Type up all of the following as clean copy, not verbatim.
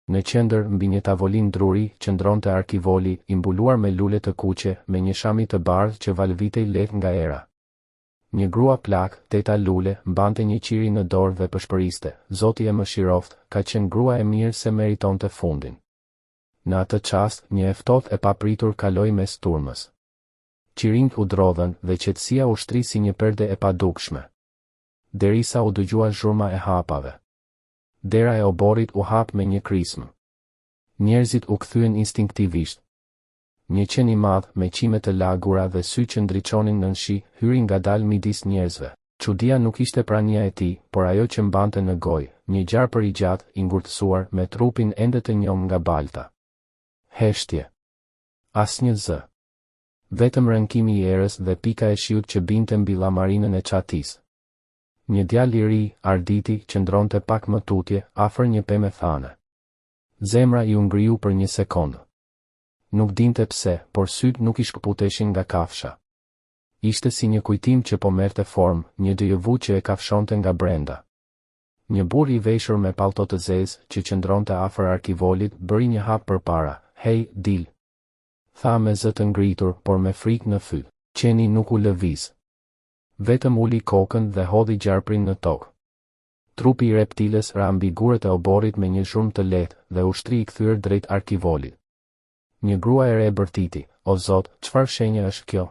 Në qendër, mbi një tavolinë druri, qëndronte arkivoli, i mbuluar me lule të kuqe, me një shami të bardhë që valvitej lehtë nga era. Një grua plak, 8 lule, mbante një qiri në dorë dhe pëshpëriste. Zoti e mëshiroft, ka qenë grua e mirë se meritonte fundin. Në atë çast, një e ftohtë e papritur kaloi mes turmës. Qirinjt u drodhen dhe qetësia u shtri si një perde e padukshme. Derisa u dëgjua zhurma e hapave. Dera e oborit u hap me një krismë. Njerëzit u kthyen instinktivisht. Një qen i madh me qime të lagura dhe sy që ndriçonin nën shi, hyri ngadalë midis njerëzve. Çudia nuk ishte prania e tij, por ajo që mbante në gojë, një gjarpër i gjatë, i ngurtësuar, me trupin ende të njom nga balta. Heshtje. Asnjë zë. Vetëm rënkimi i erës dhe pika e shiut që binte mbi llamarinën e çatisë. Një djalë i ri, Arditi, qëndronte pak më tutje, afër një pemë thane. Zemra i u ngriu për një sekondë. Nuk dinte pse, por syt nuk i shkëputeshin nga kafsha. Ishte si një kujtim që po merrte formë, një dëjëvu që e kafshonte nga brenda. Një burr i veshur me pallto të zezë, që qëndronte afër arkivolit, bëri një hap përpara. "Hej, dil." Tha me zë të ngritur, por me frikë në fy. Qeni nuk u lëviz. Vetëm uli kokën dhe hodhi gjarprin në tokë. Trupi i reptiles ra mbi guret e oborit me një zhurmë të lehtë dhe ushtri i kthyer drejt arkivolit. Një grua e re bërtiti, "O Zot, çfarë shenjë është kjo?"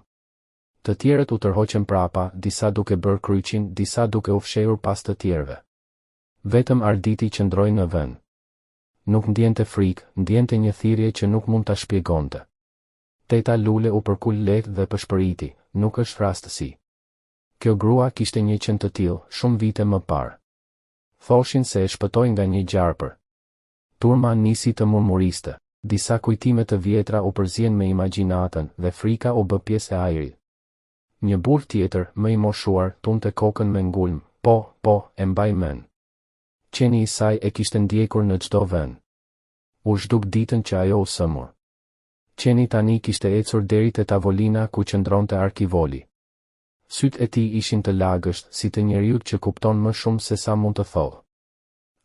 Të tjerët u tërhoqën prapa, disa duke bërë kryqin, disa duke u fshehur pas të tjerëve. Vetëm Arditi qëndroi në vend. Nuk ndjente frikë, ndjente një thirrje që nuk mund ta shpjegonte. 8 lule u përkul lehtë dhe pëshpëriti, nuk është rastësi. Kjo grua kishte një qen të tillë, shumë vite më parë. Thoshin se e shpëtoi nga një gjarpër. Turma nisi të murmuriste. Disa kujtime të vjetra u përzien me imagjinatën dhe frika u bë pjesë e ajrit. Një burr tjetër, më i moshuar, tunte kokën me ngulm. Po, e mbaj mend. Qeni i saj e kishte ndjekur në çdo vend. U zhduk ditën që ajo u sëmur. Qeni tani kishte ecur deri te tavolina ku qëndronte arkivoli. Sytë e tij ishin të lagësht, si të njeriut që kupton më shumë se sa mund të thotë.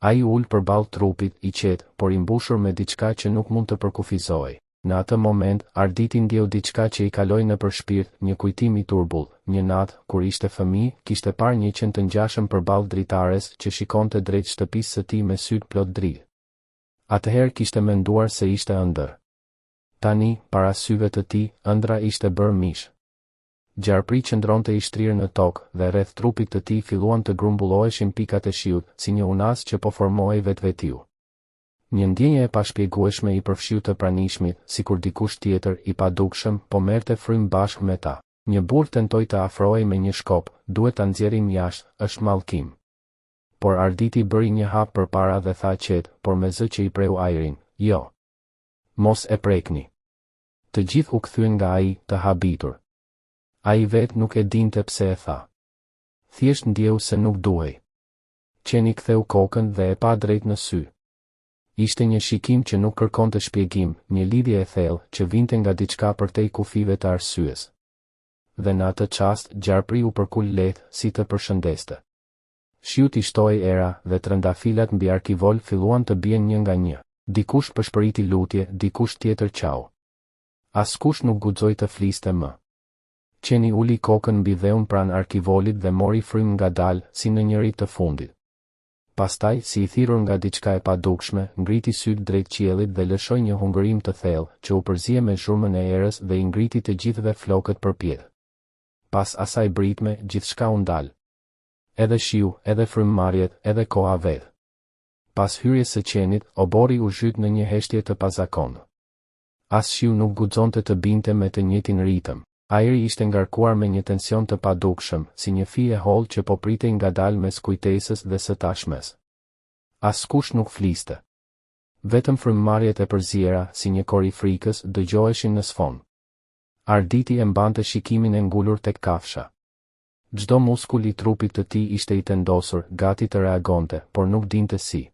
Ai ul përballë trupit, i qetë, por i mbushur me diçka që nuk mund të përkufizojë. Në atë moment, Arditi ndjeu diçka që i kaloi nëpër shpirt, një kujtim i turbull. Një natë, kur ishte fëmijë, kishte parë një qen të ngjashëm përballë dritares që shikonte drejt shtëpisë së tij me sytë plot dritë. Atëherë kishte menduar se ishte ëndër. Tani, para syve të tij, ëndra ishte bërë mish. Gjarpri qëndronte i shtrirë në tokë dhe rreth trupit të tij filluan të grumbulloheshin pikat e shiut, si një unas që po formohej vetvetiu. Një ndjenje e pashpjegueshme i përfshiu të pranishmit, sikur dikush tjetër, i padukshëm, po merrte frym bashkë me ta. Një burr tentoi të afrohej me një shkop, "Duhet ta nxjerrim jashtë, është mallkim." Por Arditi bëri një hap përpara dhe tha qetë, por me zë që i preu ajrin, "Jo. Mos e prekni." Të gjithë u kthyen nga ai, të habitur. Ai vetë nuk e dinte pse e tha. Thjesht ndjeu se nuk duhej. Qeni ktheu kokën dhe e pa drejt në sy. Ishte një shikim që nuk kërkonte shpjegim, një lidhje e thellë që vinte nga diçka përtej kufive të arsyes. Dhe në atë çast, gjarpri u përkul lehtë, si të përshëndeste. Shiut i shtoi era dhe trëndafilat mbi arkivol filluan të bien një nga një. Dikush përshpëriti lutje, dikush tjetër qau. Askush nuk guxoi të fliste më. Qeni uli kokën mbi dheun pranë arkivolit dhe mori frym ngadalë, si në një rit të fundit. Pastaj, si i thirrur nga diçka e padukshme, ngriti syt drejt qiellit dhe lëshoi një hungërim të thellë, që u përzie me zhurmën e erës dhe i ngriti të gjithëve flokët përpjet. Pas asaj britme, gjithçka u ndal. Edhe shiu, edhe frymmarrjet, edhe koha vetë. Pas hyrjes së qenit, obori u zhyt në një heshtje të pazakontë. As shiu nuk guxonte të binte me të njëjtin ritëm. Ajri ishte ngarkuar me një tension të padukshëm, si një fije hollë që po pritej ngadalë mes kujtesës dhe së tashmes. Askush nuk fliste. Vetëm frymmarrjet e përziera, si një kor i frikës, dëgjoheshin në sfond. Arditi e mbante shikimin e ngulur tek kafsha. Çdo muskull i trupit të tij ishte i tendosur, gati të reagonte, por nuk dinte si.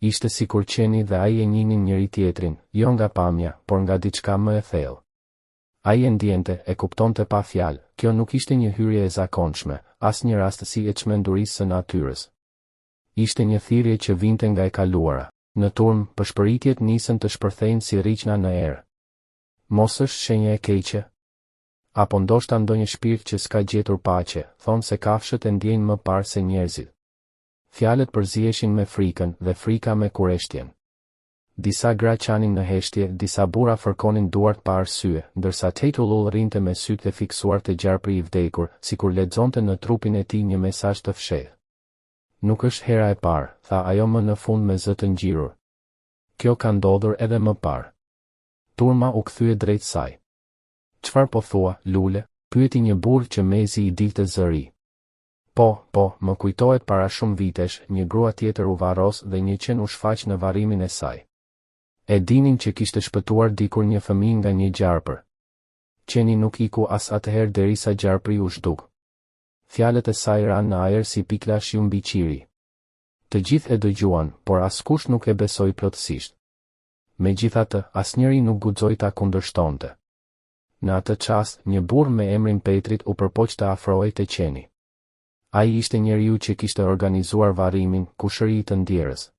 Ishte sikur qeni dhe ai e njihnin njëri tjetrin, jo nga pamja, por nga diçka më e thellë. Ai e ndjente, e kuptonte pa fjalë, kjo nuk ishte një hyrje e zakonshme, as një rastësi e çmendurisë së natyrës. Ishte një thirrje që vinte nga e kaluara. Në turm, përshpëritjet nisën të shpërthejnë si rriqna në erë. Mos është shenja e keqe? Apo ndoshta ndonjë shpirt që s'ka gjetur paqe, thonë se kafshët e ndjejnë më parë se njerëzit. Fjalët përziheshin me frikën dhe frika me kureshtjen. Disa gra qanin në heshtje, disa burra fërkonin duart pa arsye, ndërsa Teitull rrinte me sytë e fiksuar te gjarpri i vdekur, sikur lexonte në trupin e tij një mesazh të fshehtë. Nuk është hera e parë, tha ajo më në fund me zë të ngjirur. Kjo ka ndodhur edhe më parë. Turma u kthye drejt saj. Çfarë po thua, Lule? Pyeti një burr që mezi i dilte zëri. Po, më kujtohet para shumë vitesh, një grua tjetër u varros dhe një qen u shfaq në varrimin e saj. E dinin që kishte shpëtuar dikur një fëmijë nga një gjarpër. Qeni nuk iku as atëherë derisa gjarpri u zhduk. Fjalët e saj ranë në ajër si piklashi mbi qiri. Të gjithë e dëgjuan, por askush nuk e besoi plotësisht. Megjithatë, asnjëri nuk guxoi ta kundërshtonte. Në atë çast, një burr me emrin Petrit u përpoq të afrohej te qeni. Ai ishte njeriu që kishte organizuar varrimin, kushëri të ndjerës.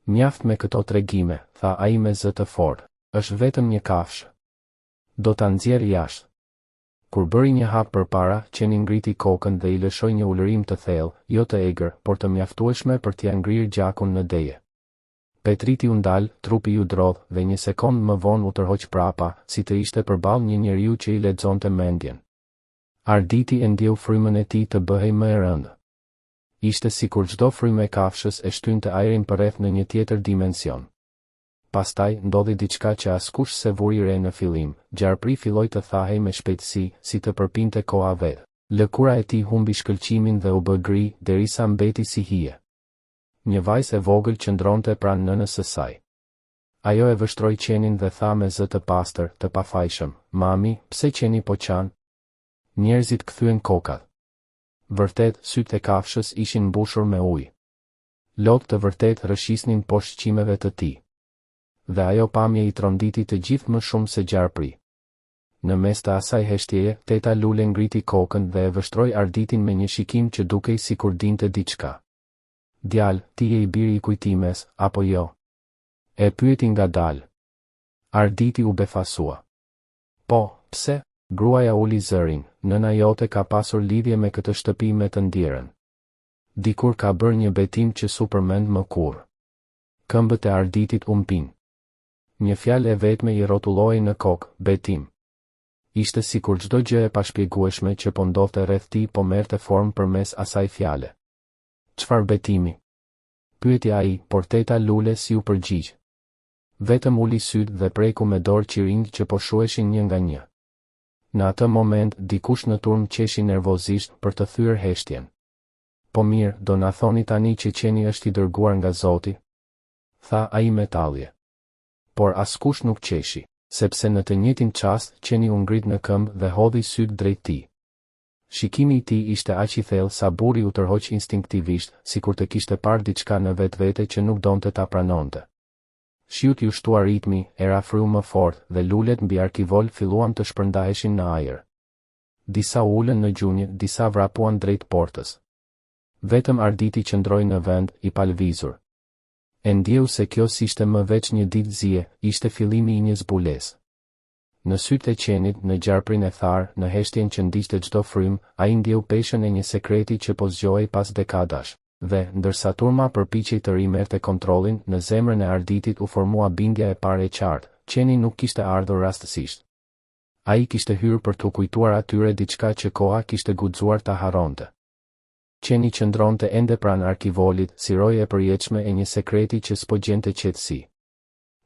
Mjaft me këto tregime, tha ai me zë të fortë, është vetëm një kafshë. Do ta nxjerr jashtë. Kur bëri një hap përpara, qeni ngriti kokën dhe i lëshoi një ulërim të thellë, jo të egër, por të mjaftueshme për t'ia ngrirë gjakun në deje. Petriti u ndal, trupi u drodh dhe një sekond më vonë u tërhoq prapa, si të ishte përballë një njeriu që i lexonte mendjen. Arditi e ndjeu frymën e tij të bëhej më e rëndë. Ishte sikur çdo frymë e kafshës e shtynte ajrin përreth në një tjetër dimension. Pastaj ndodhi diçka që askush se vuri re në fillim. Gjarpri filloi të thahej me shpejtësi, si të përpinte koha vet. Lëkura e tij humbi shkëlqimin dhe u bë gri, derisa mbeti si hije. Një vajzë e vogël qëndronte pranë nënës së saj. Ajo e vështroi qenin dhe tha me zë të pastër, të pafajshëm, "Mami, pse qeni po qan?" Njerëzit kthyen kokat. Vërtet, sytë e kafshës ishin mbushur me ujë. Lot të vërtet rëshisnin poshtë qimeve të tij. Dhe ajo pamje i tronditi të gjithë më shumë se gjarpri. Në mes të asaj heshtjeje, teta Lule ngriti kokën dhe e vështroi Arditin me një shikim që dukej sikur dinte diçka. "Djalë, ti je i biri i kujtimes, apo jo?" E pyeti ngadalë. Arditi u befasua. "Po, pse?" Gruaja uli zërin, "Nëna jote ka pasur lidhje me këtë shtëpi me të ndjerën. Dikur ka bërë një betim që su përmend më kurrë." Këmbët e Arditit u mpin. Një fjalë e vetme i rrotullohej në kokë, betim. Ishte sikur çdo gjë e pashpjegueshme që po ndodhte rreth tij po merrte formë përmes asaj fjale. "Çfarë betimi?" pyeti ai, por teta Lule si u përgjigj. Vetëm uli syt dhe preku me dorë qirinj që po shuheshin një nga një. Në atë moment, dikush në turm qeshi nervozisht për të thyer heshtjen. "Po mirë, do na thoni tani që qeni është i dërguar nga Zoti?" tha ai me tallje. Por askush nuk qeshi, sepse në të njëjtin çast qeni u ngrit në këmbë dhe hodhi syt drejt tij. Shikimi i tij ishte aq i thellë sa burri u tërhoq instinktivisht, sikur të kishte parë diçka në vetvete që nuk donte ta pranonte. Shiut ju shtua ritmi, era fryu më fort dhe lulet mbi arkivol filluan të shpërndaheshin në ajër. Disa ulën në gjunjë, disa vrapuan drejt portës. Vetëm Arditi qëndroi në vend, i palvizur. E ndjeu se kjo s'ishte më veç një ditë zije, ishte fillimi i një zbulesë. Në sytë e qenit, në gjarprin e tharë, në heshtjen që ndiqte çdo frym, ai ndjeu peshën e një sekreti që po zgjohej pas dekadash. Dhe, ndërsa turma përpiqej të rimerte kontrollin, në zemrën e Arditit u formua bindja e parë e qartë, qeni nuk kishte ardhur rastësisht. Ai kishte hyrë për t'u kujtuar atyre diçka që koha kishte guxuar ta harronte. Qeni qëndronte ende pranë arkivolit, si roje e përjetshme e një sekreti që s'po gjente qetësi.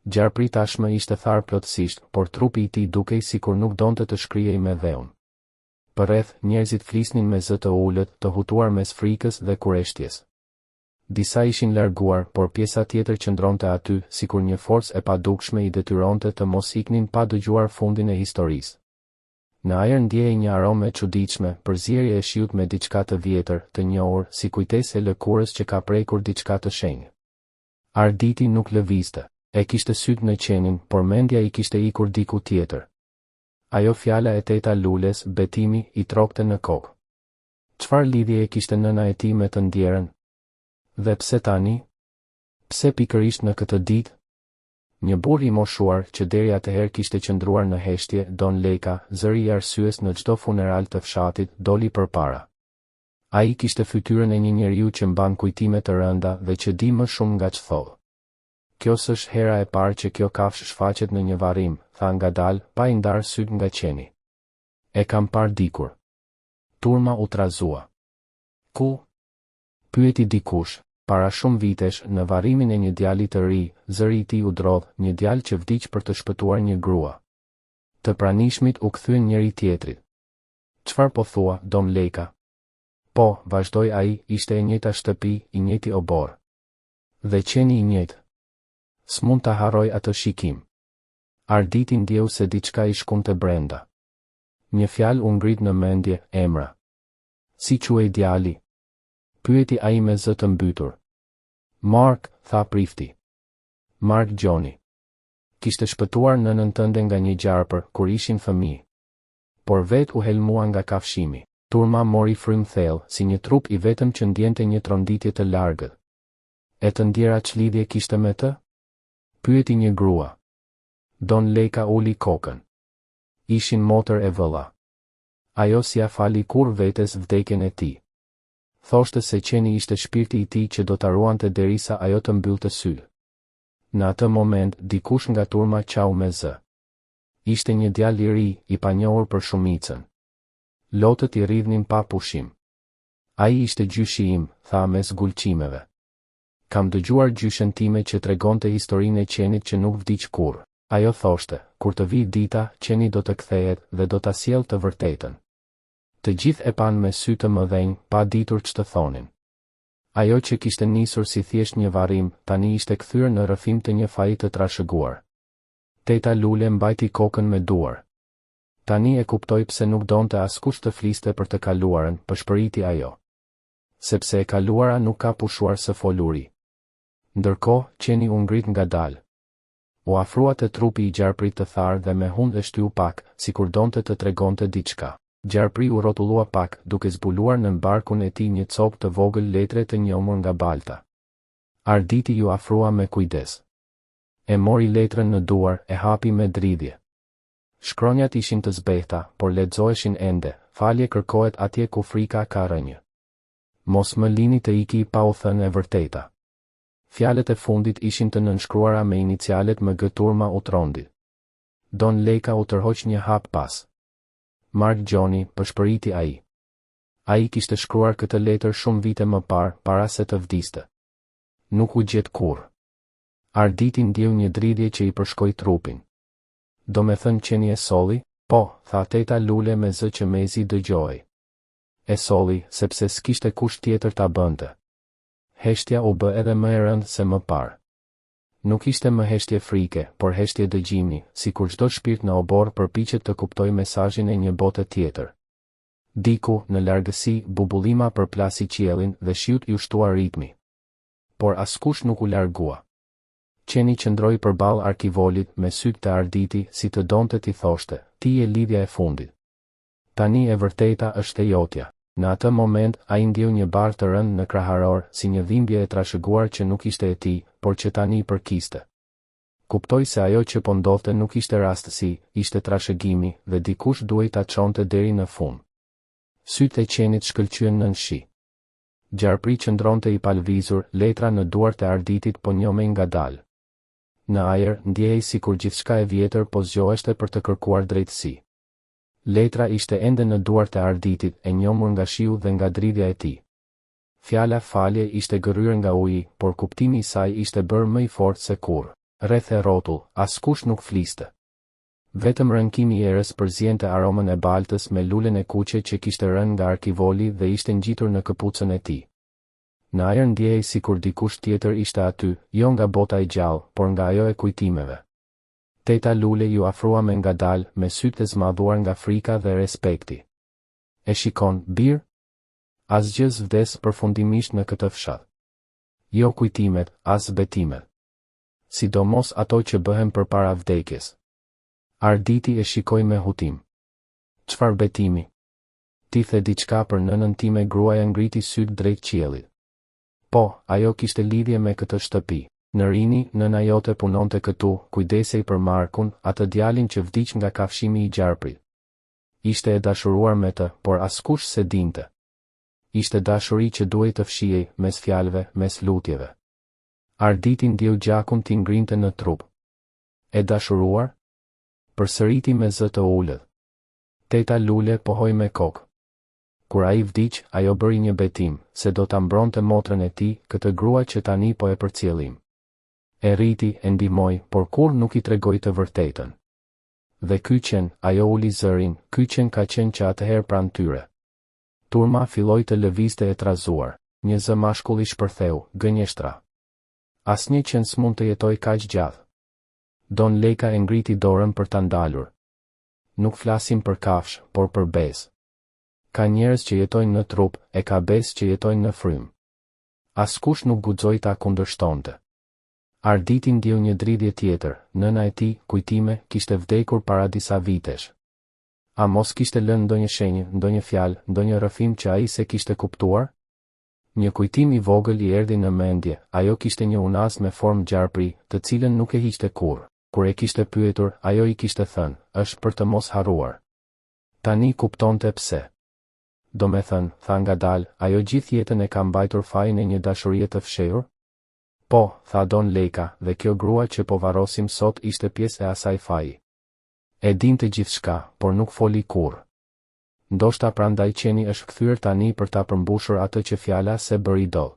Gjarpri tashmë ishte tharë plotësisht, por trupi i tij dukej sikur nuk donte të shkrihej me dheun. Përreth, njerëzit flisnin me zë të ulët, të hutuar mes frikës dhe kureshtjes. Disa ishin larguar, por pjesa tjetër qëndronte aty, sikur një forcë e padukshme i detyronte të mos iknin pa dëgjuar fundin e historisë. Në ajër ndjehej një aromë e çuditshme, përzierje e shiut me diçka të vjetër, të njohur, si kujtesë e lëkurës që ka prekur diçka të shenjtë. Arditi nuk lëvizte, e kishte syt në qenin, por mendja i kishte ikur diku tjetër. Ajo fjala e teta Lules, betimi, i trokte në kokë. Çfarë lidhje e kishte nëna e tij me të ndjerën? Dhe pse tani? Pse pikërisht në këtë ditë? Një burr i moshuar që deri atëherë kishte qëndruar në heshtje, Don Leka, zëri i arsyes në çdo funeral të fshatit, doli përpara. Ai kishte fytyrën e një njeriu që mban kujtime të rënda dhe që di më shumë nga ç'tholl. Kjo s'është hera e parë që kjo kafshë shfaqet në një varrim, tha ngadalë, pa i ndarë syt nga qeni. E kam parë dikur. Turma u trazua. Ku? Pyeti dikush. Para shumë vitesh, në varrimin e një djali të ri, zëri i tij u drodh, një djalë që vdiq për të shpëtuar një grua. Të pranishmit u kthyen njëri tjetrit. Çfarë po thua, Don Leka? Po, vazhdoi ai, ishte e njëjta shtëpi, i njëjti obor. Dhe qeni i njëjtë. S'mund ta harroj atë shikim. Arditi ndjeu se diçka i shkonte brenda. Një fjalë u ngrit në mendje, emra. Si quhej djali? Pyeti ai me zë të mbytur. Mark, tha prifti. Mark Gjoni. Kishte shpëtuar nënën tënde nga një gjarpër kur ishin fëmijë. Por vet u helmua nga kafshimi. Turma mori frym thellë, si një trup i vetëm që ndjente një tronditje të largët. E të ndjera ç'lidhje kishte me të? Pyeti një grua. Don Leka uli kokën. Ishin motër e vëlla. Ajo s'ia fali kur vetes vdekjen e tij. Thoshte se qeni ishte shpirti i tij që do ta ruante derisa ajo të mbyllte sy. Në atë moment, dikush nga turma qau me zë. Ishte një djalë i ri, i panjohur për shumicën. Lotët i rridhnin pa pushim. Ai ishte gjyshi im, tha mes gulqimeve. Kam dëgjuar gjyshen time që tregonte historinë e qenit që nuk vdiq kurrë. Ajo thoshte, kur të vi dita, qeni do të kthehet dhe do ta sjellë të vërtetën. Të gjithë e pan me sy të mëdhenj, pa ditur ç'të thonin. Ajo që kishte nisur si thjesht një varrim, tani ishte kthyer në rrëfim të një faji të trashëguar. Teta Lule mbajti kokën me duar. Tani e kuptoi pse nuk donte askush të fliste për të kaluarën, pëshpëriti ajo. Sepse e kaluara nuk ka pushuar së foluri. Ndërkohë, qeni u ngrit ngadalë. U afrua te trupi i gjarprit të tharë dhe me hund e shtyu pak, sikur donte të tregonte diçka. Gjarpri u rrotullua pak, duke zbuluar në barkun e tij një copë të vogël letre të njomur nga balta. Arditi ju afrua me kujdes. E mori letrën në duar, e hapi me dridhje. Shkronjat ishin të zbehta, por lexoheshin ende, falje kërkohet atje ku frika ka rënjë. Mos më lini të iki pa u thënë e vërteta. Fjalët e fundit ishin të nënshkruara me inicialet MG Turma u trondi. Don Leka u tërhoq një hap pas. Mark Gjoni, pëshpëriti ai. Ai kishte shkruar këtë letër shumë vite më parë, para se të vdiste. Nuk u gjet kurrë. Arditi ndjeu një dridhje që i përshkoi trupin. Do me thënë qeni e solli? Po, tha teta Lule me zë që mezi dëgjoi. E solli, sepse s'kishte kush tjetër ta bënte. Heshtja u bë edhe më e rëndë se më parë. Nuk ishte më heshtje frike, por heshtje dëgjimi, si kur çdo shpirt në obor përpiqet të kuptoj mesazhin e një bote tjetër. Diku, në largësi, bubullima përplasi qiellin dhe shiut i ushtua ritmi. Por askush nuk u largua. Qeni qëndroi përballë arkivolit me sytë të Arditi, si të donte t'i thoshte, ti je lidhja e fundit. Tani e vërteta është e jotja. Në atë moment, ai ndjeu një barë të rënd në kraharor, si një dhimbje e trashëguar që nuk ishte e tij, por që tani i përkiste. Kuptoi se ajo që po ndodhte nuk ishte rastësi, ishte trashëgimi, dhe dikush duhej ta çonte deri në fund. Sytë e qenit shkëlqyen nën shi. Gjarpri qëndronte i palvizur, letra në duart e Arditit po njomej ngadalë. Në ajër, ndjehej sikur gjithçka e vjetër po zgjoheshte për të kërkuar drejtësi. Letra ishte ende në duart e Arditit, e njomur nga shiu dhe nga dridhja e tij. Fjala falje ishte gërryer nga uji, por kuptimi i saj ishte bërë më i fortë se kurrë. Rreth e rrotull, askush nuk fliste. Vetëm rënkimi i erës përziente aromën e baltës me lulen e kuqe që kishte rënë nga arkivoli dhe ishte ngjitur në këpucën e tij. Në ajër ndjehej sikur dikush tjetër ishte aty, jo nga bota e gjallë, por nga ajo e kujtimeve. Teta Lule ju afrua me ngadalë, me sytë e zmadhuar nga frika dhe respekti. E shikon, bir? Asgjë s'vdes përfundimisht në këtë fshat. Jo kujtimet, as betimet. Sidomos ato që bëhen përpara vdekjes. Arditi e shikoi me hutim. Çfarë betimi? Ti the diçka për nënën time, gruaja ngriti sytë drejt qiellit. Po, ajo kishte lidhje me këtë shtëpi. Në rini, nëna jote punonte këtu, kujdesej për Markun, atë djalin që vdiq nga kafshimi i gjarprit. Ishte e dashuruar me të, por askush se dinte. Ishte dashuri që duhej të fshihej, mes fjalëve, mes lutjeve. Arditi ndjeu gjakun t'i ngrinte në trup. E dashuruar? Përsëriti me zë të ulët. Teta Lule pohoi me kokë. Kur ai vdiq, ajo bëri një betim, se do ta mbronte motrën e tij, këtë grua që tani po e përcjellim. E rriti, e ndihmoi, por kur nuk i tregoi të vërtetën. Dhe ky qen, ajo uli zërin, ky qen ka qenë që atëherë pranë tyre. Turma filloi të lëvizte e trazuar, një zë mashkulli shpërtheu, gënjeshtra. Asnjë qen s'mund të jetoj kaq gjatë. Don Leka e ngriti dorën për ta ndalur. Nuk flasim për kafsh, por për besë. Ka njerëz që jetojnë në trup, e ka besë që jetojnë në frym. Askush nuk guxoi ta kundërshtonte. Arditi ndjeu një dridhje tjetër, nëna e tij, kujtime, kishte vdekur para disa vitesh. A mos kishte lënë ndonjë shenjë, ndonjë fjalë, ndonjë rrëfim që ai se kishte kuptuar? Një kujtim i vogël i erdhi në mendje, ajo kishte një unas me formë gjarpri, të cilën nuk e hiqte kurrë. Kur e kishte pyetur, ajo i kishte thënë, është për të mos harruar. Tani kuptonte pse. Do me thënë, tha ngadalë, ajo gjithë jetën e ka mbajtur fajin e një dashurie të fshehur? Po, tha Don Leka, dhe kjo grua që po varrosim sot ishte pjesë e asaj faji. E dinte gjithçka, por nuk foli kurrë. Ndoshta prandaj qeni është kthyer tani për ta përmbushur atë që fjala se bëri dot.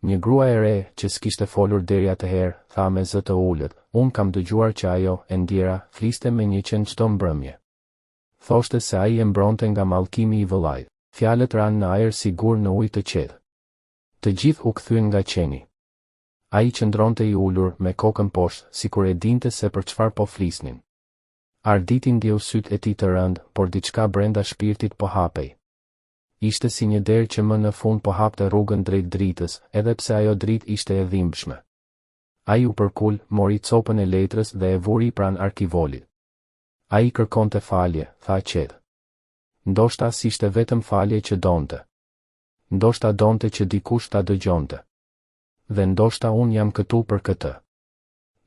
Një grua e re, që s'kishte folur deri atëherë, tha me zë të ulët, unë kam dëgjuar që ajo, e ndjera, fliste me një qen çdo mbrëmje. Thoshte se ai e mbronte nga mallkimi i vëllait. Fjalët ranë në ajër sigur në ujë të qetë. Të gjithë u kthyen nga qeni. Ai qëndronte i ulur, me kokën poshtë, sikur e dinte se për çfarë po flisnin. Arditi ndjeu sytë e tij të rëndë, por diçka brenda shpirtit po hapej. Ishte si një derë që më në fund po hapte rrugën drejt dritës, edhe pse ajo dritë ishte e dhimbshme. Ai u përkul, mori copën e letrës dhe e vuri pranë arkivolit. Ai kërkonte falje, tha qetë. Ndoshta s'ishte vetëm falje që donte. Ndoshta donte që dikush ta dëgjonte. Dhe ndoshta unë jam këtu për këtë.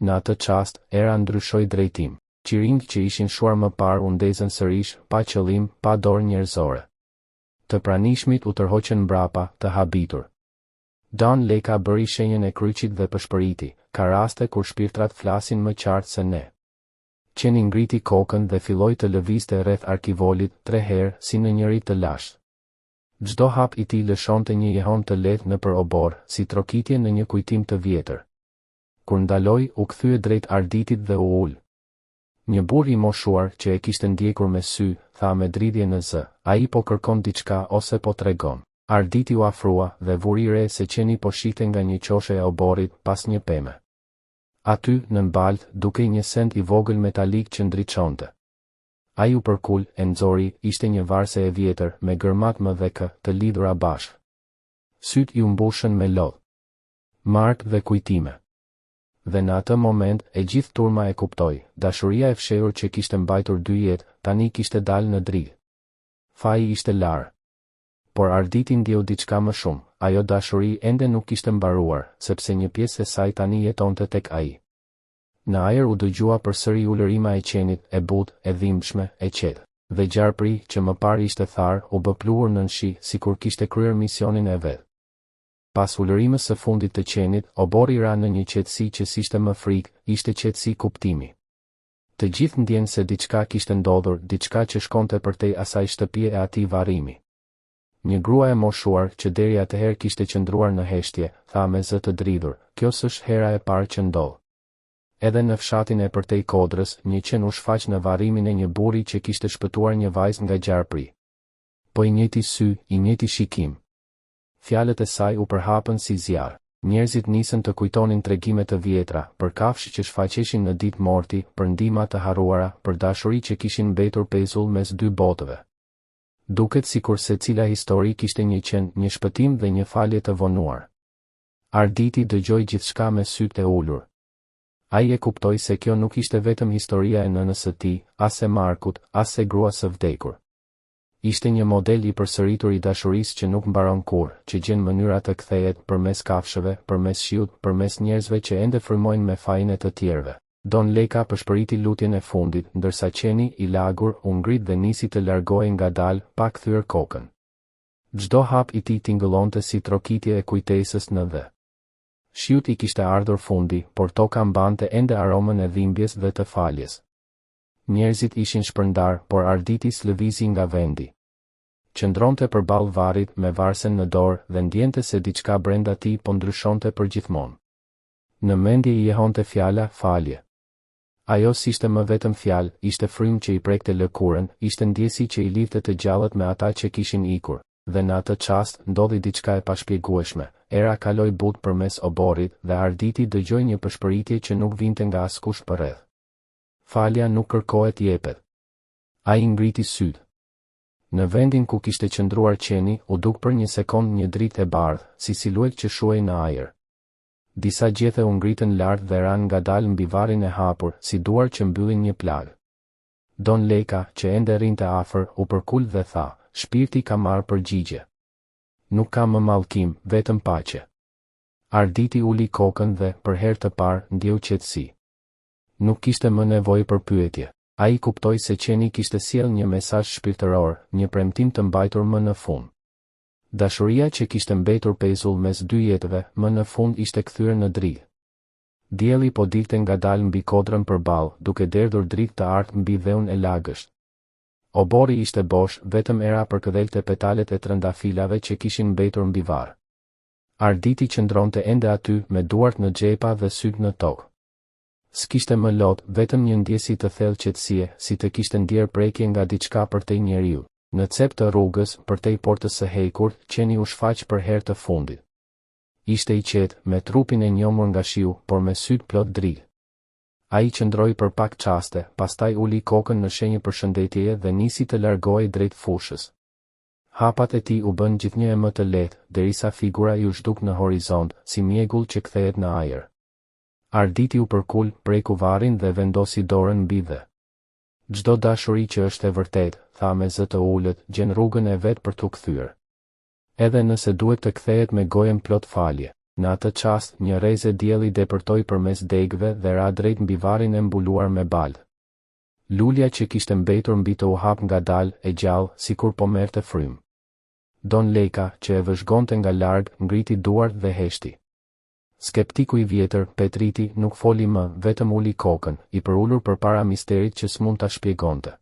Në atë çast, era ndryshoi drejtim. Qirinjt që ishin shuar më parë u ndezën sërish, pa qëllim, pa dorë njerëzore. Të pranishmit u tërhoqën mbrapa, të habitur. Don Leka bëri shenjën e kryqit dhe pëshpëriti, ka raste kur shpirtrat flasin më qartë se ne. Qeni ngriti kokën dhe filloi të lëvizte rreth arkivolit 3 herë si në njëri të lashtë. Çdo hap i tij lëshonte një jehon të lehtë nëpër obor, si trokitje në një kujtim të vjetër. Kur ndaloi, u kthye drejt Arditit dhe u ul. Një burr i moshuar që e kishte ndjekur me sy, tha me dridhje në zë, ai po kërkon diçka ose po tregon. Arditi u afrua dhe vuri re se qeni po shite nga një qoshe e oborit pas një peme. Aty, në mbalt, dukej një send i vogël metalik që ndriçonte. Ai u përkul, e nxori, ishte një varse e vjetër, me gërmat më dhe kë, të lidhura bashkë. Syt i mbushën me lodh. Mark dhe kujtime. Dhe në atë moment, e gjithë turma e kuptoi, dashuria e fshehur që kishte mbajtur 2 jetë, tani kishte dalë në dritë. Faji ishte larë. Por Arditi ndjeu diçka më shumë, ajo dashuri ende nuk kishte mbaruar, sepse një pjesë e saj tani jetonte tek ai. Në ajër u dëgjua përsëri ulërima e qenit, e butë, e dhimbshme, e qetë. Dhe gjarpri, që më parë ishte tharë, u bë pluhur nën shi, sikur kishte kryer misionin e vet. Pas ulërimës së fundit të qenit, obori ra në një qetësi që s'ishte më frikë, ishte qetësi kuptimi. Të gjithë ndjenë se diçka kishte ndodhur, diçka që shkonte përtej asaj shtëpie e atij varrimi. Një grua e moshuar, që deri atëherë kishte qëndruar në heshtje, tha me zë të dridhur, kjo s'është hera e parë që ndodh. Edhe në fshatin e përtej Kodrës, një qen u shfaq në varrimin e një burri që kishte shpëtuar një vajzë nga gjarpri. Po i njëjti sy, i njëjti shikim. Fjalët e saj u përhapën si zjarr. Njerëzit nisën të kujtonin tregime të vjetra, për kafshë që shfaqeshin në ditë morti, për ndihma të harruara, për dashuri që kishin mbetur pezull mes 2 botëve. Duket sikur se cila histori kishte një qen, një shpëtim dhe një falje të vonuar. Arditi dëgjoi gjithçka me sytë e ulur. Ai e kuptoi se kjo nuk ishte vetëm historia e nënës së tij, as e Markut, as e gruas së vdekur. Ishte një model i përsëritur i dashurisë që nuk mbaron kurrë, që gjen mënyra të kthehet përmes kafshëve, përmes shiut, përmes njerëzve që ende frymojnë me fajin e të tjerëve. Don Leka përshpëriti lutjen e fundit, ndërsa qeni i lagur u ngrit dhe nisi të largohej ngadalë, pa kthyer kokën. Çdo hap i tij tingëllonte si trokitje e kujtesës në dhe. Shiut i kishte ardhur fundi, por toka mbante ende aromën e dhimbjes dhe të faljes. Njerëzit ishin shpërndar, por Arditi lëvizi nga vendi. Qëndronte përballë varrit me varsen në dorë dhe ndjente se diçka brenda tij po ndryshonte përgjithmonë. Në mendje i jehonte fjala falje. Ajo s'ishte më vetëm fjalë, ishte frymë që i prekte lëkurën, ishte ndjesi që i lidhte të gjallët me ata që kishin ikur, dhe në atë çast ndodhi diçka e pashpjegueshme. Era kaloi but përmes oborrit dhe Arditi dëgjoi një përshpëritje që nuk vinte nga askush përreth. Falja nuk kërkohet, jepet. Ai ngriti syt. Në vendin ku kishte qëndruar qeni, u duk për një sekond një dritë e bardhë, si siluet që shuhej në ajër. Disa gjethe u ngritën lart dhe ran ngadalë mbi varrin e hapur, si duar që mbyllin një plagë. Don Leka, që ende rinte afër, u përkul dhe tha, shpirti ka marrë përgjigje. Nuk ka më mallkim, vetëm paqe. Arditi uli kokën dhe, për herë të parë, ndjeu qetësi. Nuk kishte më nevojë për pyetje. Ai kuptoi se qeni kishte sjell një mesazh shpirtëror, një premtim të mbajtur më në fund. Dashuria që kishte mbetur pezull mes dy jetëve, më në fund ishte kthyer në dritë. Dielli po dilte ngadalë mbi kodrën përballë, duke derdhur dritë të artë mbi dheun e lagësht. Obori ishte bosh, vetëm era përkëdhelte petalet e trëndafilave që kishin mbetur mbi varr. Arditi qëndronte ende aty, me duart në xhepa dhe syt në tokë. S'kishte më lot, vetëm një ndjesi të thellë qetësie, si të kishte ndjer prekje nga diçka përtej njeriu. Në cep të rrugës, përtej portës së hekur, qeni u shfaq për herë të fundit. Ishte i qetë, me trupin e njomur nga shiu, por me syt plot dritë. Ai qëndroi për pak çaste, pastaj uli kokën në shenjë përshëndetjeje dhe nisi të largohej drejt fushës. Hapat e tij u bën gjithnjë e më të lehtë, derisa figura i u zhduk në horizont, si mjegull që kthehet në ajër. Arditi u përkul, preku varrin dhe vendosi dorën mbi dhe. Çdo dashuri që është e vërtet, tha me zë të ulët, gjen rrugën e vet për t'u kthyer. Edhe nëse duhet të kthehet me gojën plot falje. Në atë çast, një rrezë dielli depërtoi përmes degëve dhe ra drejt mbi varrin e mbuluar me balë. Lulja që kishte mbetur mbi të u hap ngadalë, e gjallë, sikur po merrte frymë. Don Leka, që e vëzhgonte nga larg, ngriti duart dhe heshti. Skeptiku i vjetër, Petriti, nuk foli më, vetëm uli kokën, i përulur përpara misterit që s'mund ta shpjegonte.